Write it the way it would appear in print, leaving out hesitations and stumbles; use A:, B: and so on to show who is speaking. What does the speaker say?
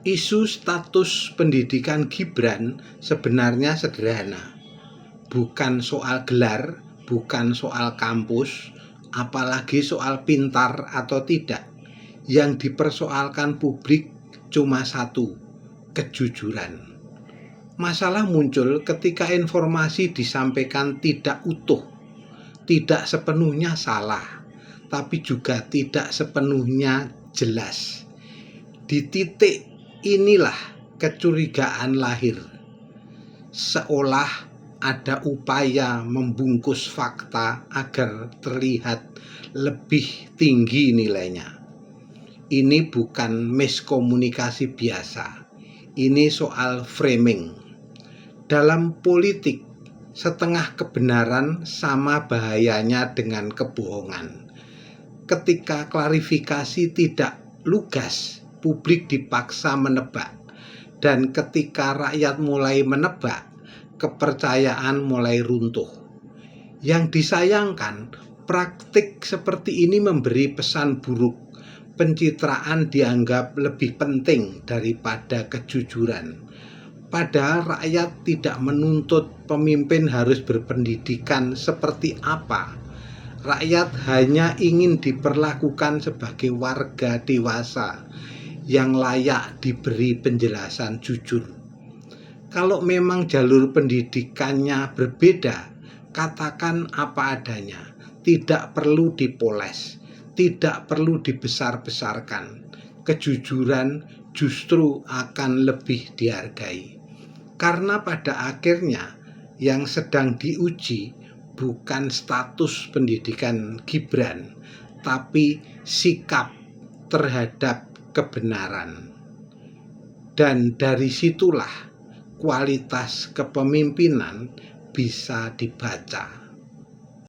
A: Isu status pendidikan Gibran sebenarnya sederhana. Bukan soal gelar, bukan soal kampus, apalagi soal pintar atau tidak. Yang dipersoalkan publik cuma satu, kejujuran. Masalah muncul ketika informasi disampaikan tidak utuh, tidak sepenuhnya salah, tapi juga tidak sepenuhnya jelas. Di titik inilah kecurigaan lahir, seolah ada upaya membungkus fakta agar terlihat lebih tinggi nilainya. Ini bukan miskomunikasi biasa, ini soal framing. Dalam politik, setengah kebenaran sama bahayanya dengan kebohongan. Ketika klarifikasi tidak lugas, publik dipaksa menebak, dan ketika rakyat mulai menebak, kepercayaan mulai runtuh. Yang disayangkan, praktik seperti ini memberi pesan buruk. Pencitraan dianggap lebih penting daripada kejujuran. Padahal rakyat tidak menuntut pemimpin harus berpendidikan seperti apa. Rakyat hanya ingin diperlakukan sebagai warga dewasa yang layak diberi penjelasan jujur. Kalau memang jalur pendidikannya berbeda, katakan apa adanya. Tidak perlu dipoles, tidak perlu dibesar-besarkan. Kejujuran justru akan lebih dihargai. Karena pada akhirnya yang sedang diuji bukan status pendidikan Gibran, tapi sikap terhadap kebenaran. Dan dari situlah kualitas kepemimpinan bisa dibaca.